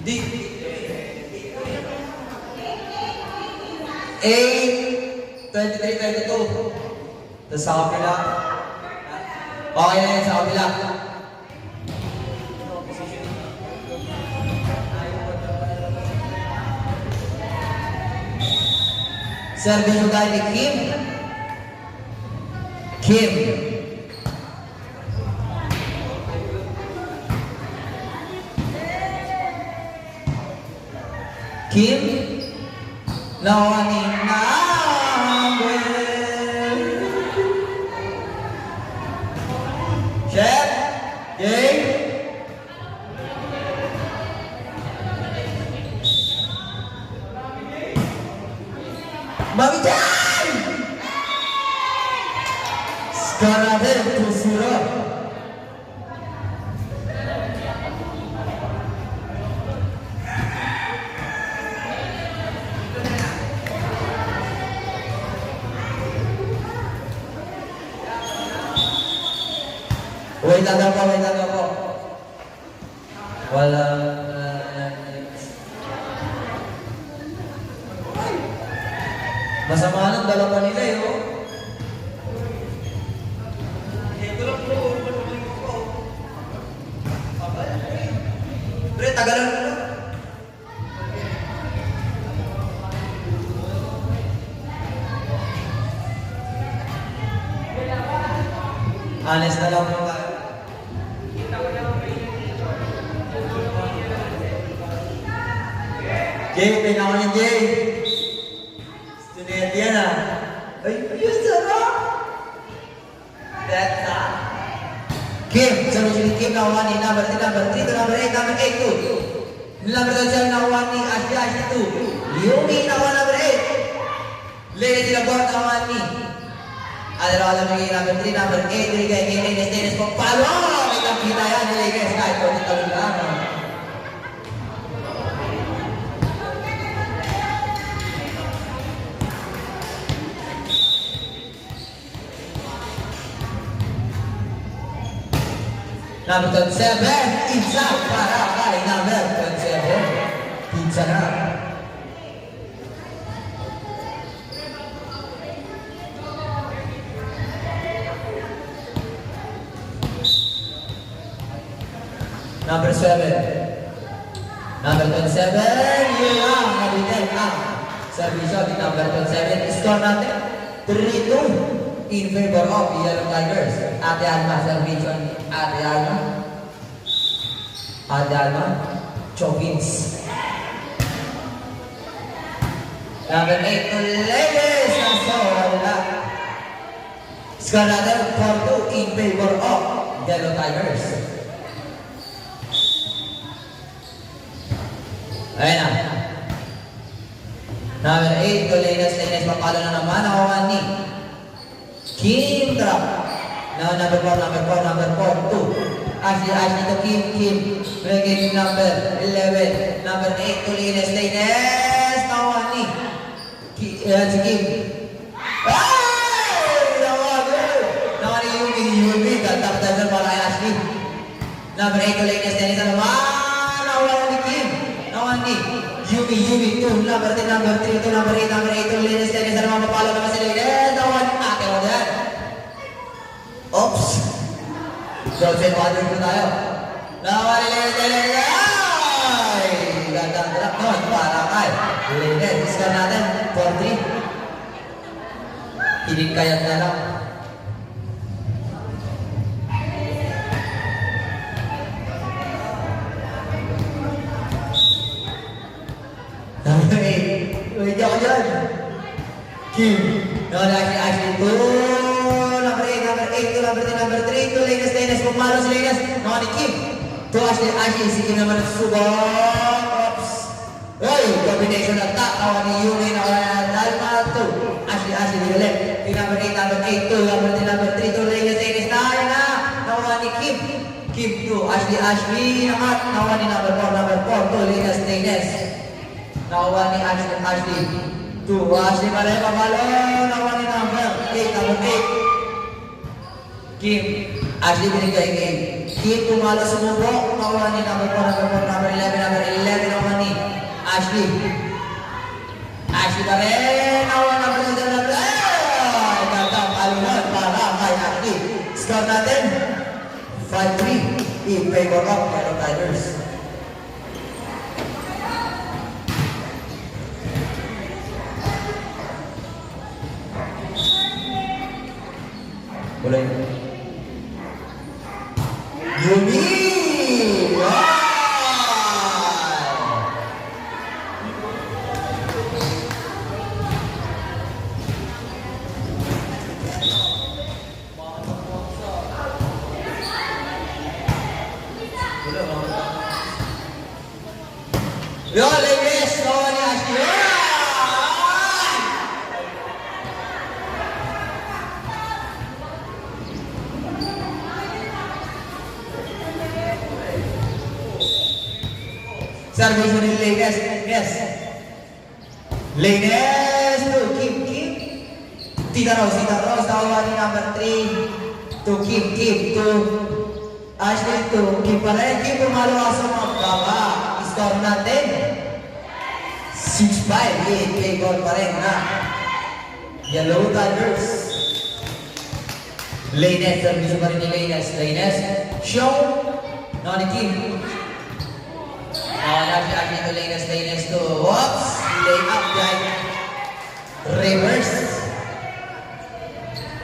D. 8, 23, 22. Tapos sa kapila. Okay na yun sa kapila. Service mo tayo ni Kim. Kim. Kim. Nawaning number. Chef. Game. Mami Chan! Sekarang ada Tusura. Wait lang ako. Walang masama ng dalawa nila eh, oh. Ito lang po, pre, tagalan mo lang. Honest na lang po tayo. Jay, pinako niya, Jay. Student yan ah. Ay, yun sarap! That's that. Kim, sabi siya ni Kim, nakuha ni number 3, number 8, number 8, 2. Number 12, nakuha ni Ashley, 2. Yumi, nakuha number 8. Lady Tilabor, nakuha ni alam lagi number 3, number 8, Ligay, Tenis, Palo! May kapita yan, Ligay, kahit po dito lang. Number 27, Itza para kay number 27. Itza na. Number 7. Number 27, yun lang, nabitin ang servisyo di number 27. Score natin, 3-2. In favor of Yellow Tigers. Ate Alma, servisyo ni Ate Alma, Chokins. Number 8, Ladies, Nasola. Score natin, 4-2 in favor of Yellow Tigers. Ayan na. Number 8, Ladies, papalo na naman. Nakuha ni Kim drop. Now number 4, 2. Ashley to Kim. Breaking number 11. Number 8, Tulines, nakuha ni si Kim. Nakuha ni Yumi. Tapos para kay Ashley. Number 8, Tulines, nakuha ni Kim. Nakuha ni Yumi, 2. Number 10, number 3, number 8, Tulines, mapapalo naman si Tulines. Nakuha ni Ate Rodan. Oops! Joseph Water po tayo. Nawali Lines. Ay! Gandang drop naman para kay Lines. Score natin, 4-3. Hinikayat na lang. Number 8. Uy, di ako dyan. Kim. Nawala Ashley 2. Number 8, number 3, Lines, pumalo si Lines, nakuha ni Kim. To Ashley, si Kim naman subok. Oops! Uy, combination attack, nakuha ni Yumi, nakuha ni Alma, 2. Ashley, ulit. Number 8, number 3, number 3, Lines, tayo na. Nakuha ni Kim. Kim 2, Ashley, nakuha ni number 4, 2, Lines. Nakuha ni Ashley, 2. Ashley pa rin, pamalo, nakuha ni number 8. Kim, Ashley binigay kay Kim, pumalo sumubok, nakuha ni number 4, number 11, Ashley. Ashley pa rin. Nakuha na pa rin sa number. Gandang palunan para kay Ashley. Score natin. 5-3 in favor of Yellow Tigers. Boleh. Yumi. Wow. Yo, ladies, lawan ni Ashley. Service ni ladies, yes. Ladies, to keep. Tita Rose, tawagan ni number 3. To keep, to Ashley, to keep pa rin. Keep pumalo sa mga baba. Score natin 6-5 in favor pa rin na Yellow Tigers. Lainez, service pa rin ni Lainez, show Nonikim. Nakalapit ito Lainez to whoops, lay up right, reverse.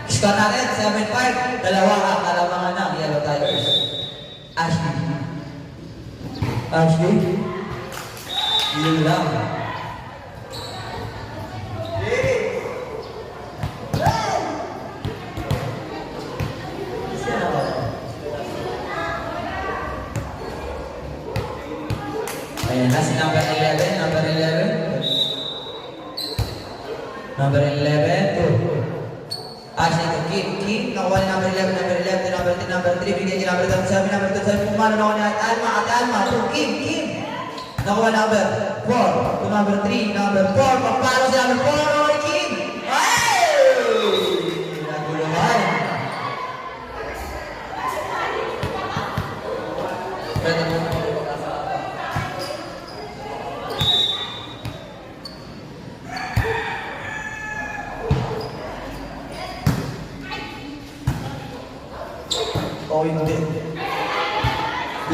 Score natin 7-5, dalawa ang kalamangan ng Yellow Tigers. Ashley, yun lang. Ayan na si number 11. Number 11 to Ashley to keep. Nakuha ni number 11 to number 3. Bigyan niya number 37. Number 37 pumalo na ako ni Alma to keep. Nakuha number 4 to number 3. Number 4. Pagpalo si number 4. Nakuha ni Kim. Ay! Naguluhan. Pwede mo. O hindi.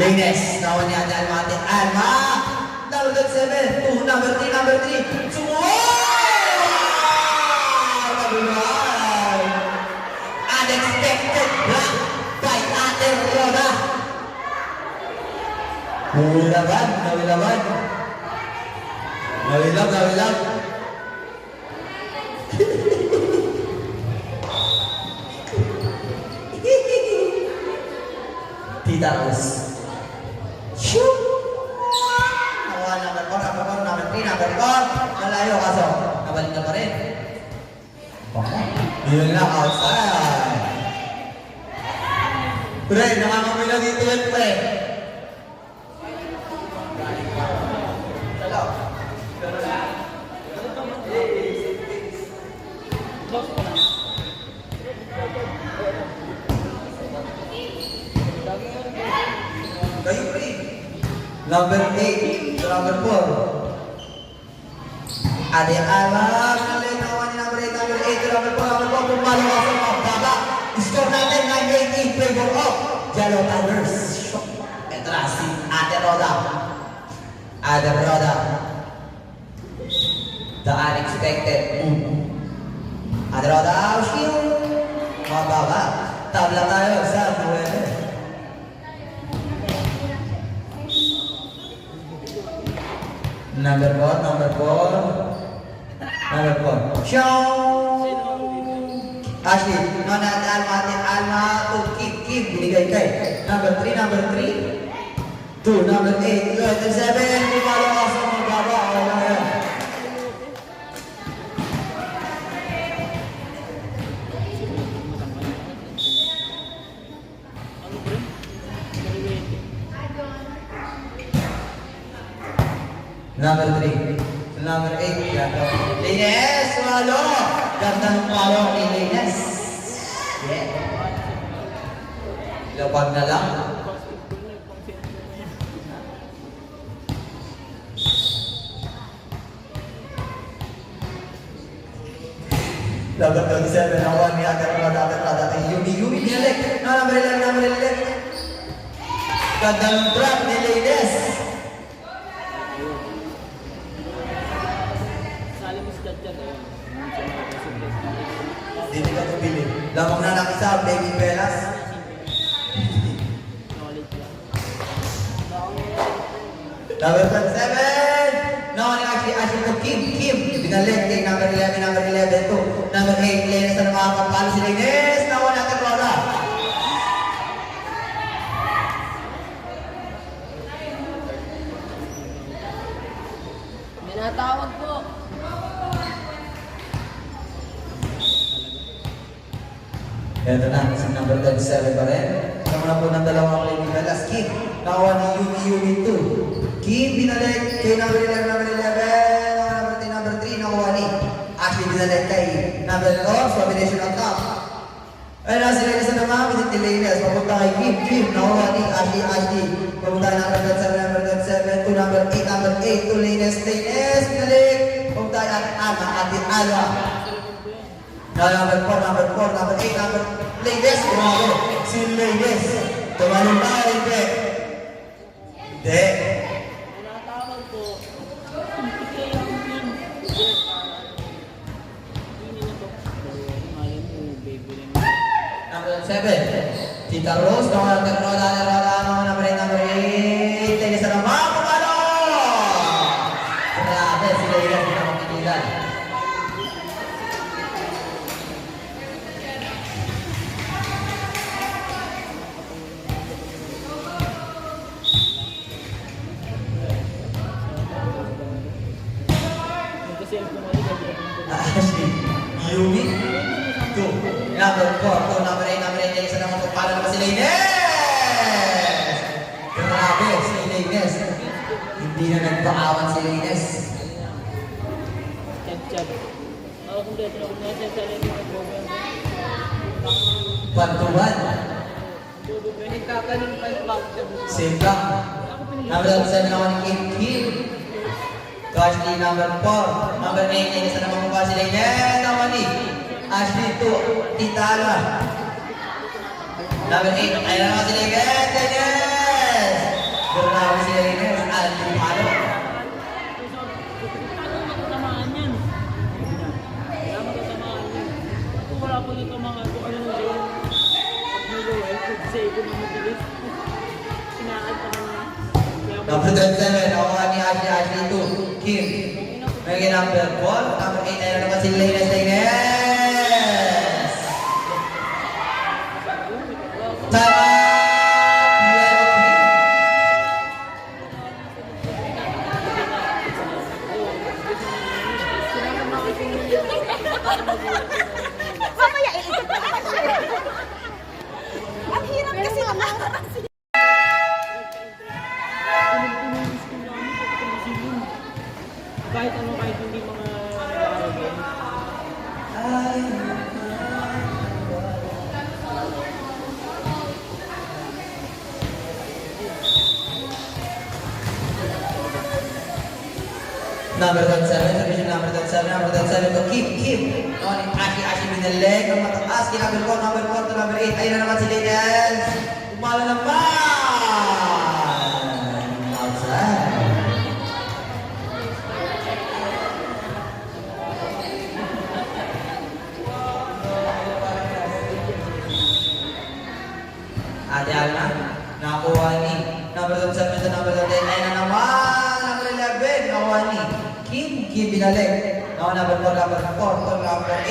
Lainez, nakuha niya natin Alma. Number 7 to number 3. Naguluhan. Unexpected block by Ate Roda. Nawilaban. Tita Rose. Shoot! Nakuha number 4, number 3, number 4. Malayo kaso. Nabalik na pa rin. Yun lang, outside. Pre, nakakamoy na dito yun, pre. Kayo pre. Number 8 to number 4. Ade Alma. Nakuha ni number 8 to number 4. Pumalo ka sa mga baba. Score natin 9-8 in favor of Yellow Tigers. Ito na si Ate Roda. The unexpected move. Ate Roda. Mababa. Tabla tayo sa 9. Number 4. Show! Ashley, Alma to keep. Binigay kay number 3. To number 8. Number 7. Pumalo ka sa mga baba. Number 3. To number 8. Lainez, walo. Ganda ng palo ni Lainez. Yeah. Lapag na lang. Number 27, nakuha ni Agad-Rada kay Yumi binalik. Number 11. Gandang drop ni Leynes. Dito ka tubili. Lamang na nakisa, Baby Pelas. Number 27. No, actually to Kim. Binalik kay number 11 to. Number 8, Leynes na makakapalo si Leynes. Nakuha ni Agad-Rada. Natawag po. Ito na, si number 27 pa rin. Kasama na po ng dalawang play ni Velas. Kim, nakuha ni Yumi 2. Kim, binalik kay number 11. Number 3, nakuha ni Ashley, binalik kay number 4. Combination on top. Ayun na, sila isa naman, pinit ni Leynes. Papunta kay Kim, nakuha ni Ashley. Papunta kay number 7 to number 8 to Leynes. Binalik. Papunta kay Ate Alwa. Number 4, number 8, number Leynes. Si Leynes. Tumalong na, hindi. Hindi. Natawag po. Number 7, Tita Rose. Number 8, Leynes na naman. Pumalo! Grabe, si Leynes na makikilan. Ashley, Yumi, 2. Number 4, number 8, Leynes na naman. Pumalo naman si Leynes. Grabe, si Leynes. Hindi na nagpakawan si Leynes. Chat. Ako kung dito ako na sa sarili ng program. 1-1. Nagkakaroon pa yung back. Save lang. Number 7 naman ni Kim. Ashley, number 4. Number 8, Leynes na naman mukha si Leynes. Naman ni Ashley 2, Tita Alwa. Number 8, ayun na naman si Leynes. Leynes! Grabe si Leynes. Alvin Palo. Tamaan yan. Kaya magkatamaan yan. Kung wala po dito mga kung ano na yun. Pag nag-away, kung save ko na mabilis. Sinakal pa naman. Number 27, nakuha ni Ashley 2, Kim. May number 4, number 8, ayun na naman si Leynes. Tama! Mamaya iikot na kasi. Ang hirap kasi naman. Kahit ano, kahit hindi mga nag-aaral. Number 27, submission number 27 to Kim. Noon, Ashley binalik ng mataas. Number 4 to number 8. Ayun na naman si Leynes. Umala naman. Outside. Ate Alma, nakuha ni number 27 to number 10. Ayun na naman. Number 11, nakuha ni Kim binalik. Now, number 4 to number 8.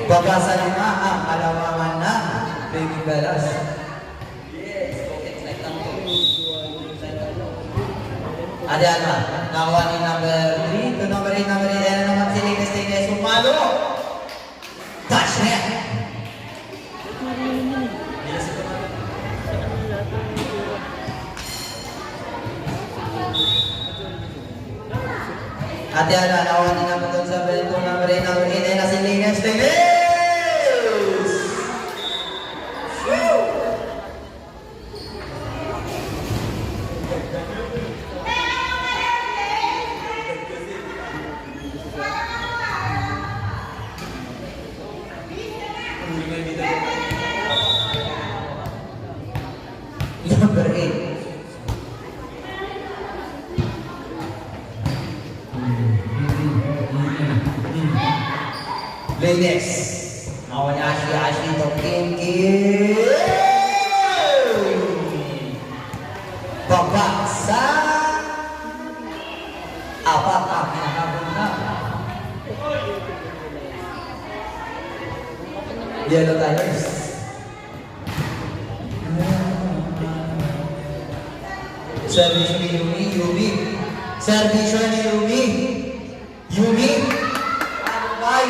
Babasa lima ang alamangan ng Baby Velas. Yes, okay, slide lang po. Ate Alma, nakuha ni number 3 to number 8. Ayun na naman si Leynes. Umalo! Touch net! Ate Ana, nakuha ni number 27 to number 8. Ayun na si Leynes. Ladies, nakuha ni Ashley to Kim. Baba sa apat ang hinahabol na. Yellow Tigers. Servisyo ni Yumi. Servisyo ni Yumi. Ay,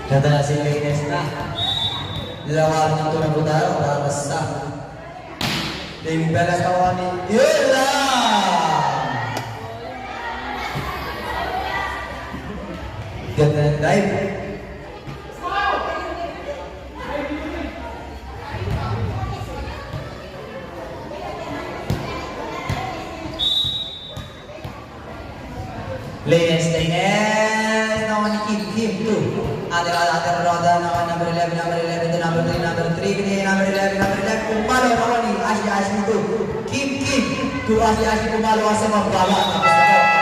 Kata na si Lines na. Dilawan ng tunang butaro, tapos sa David Belas kawanin. Yun lang! Ganda ng dive. Lines. Naman ni Kim 2. Ating roda naman number 11 to number 3, number 3. Number 11. Pumalo naman ni Ashley 2. Kim to Ashley pumalo sa mababa. Tapos na po.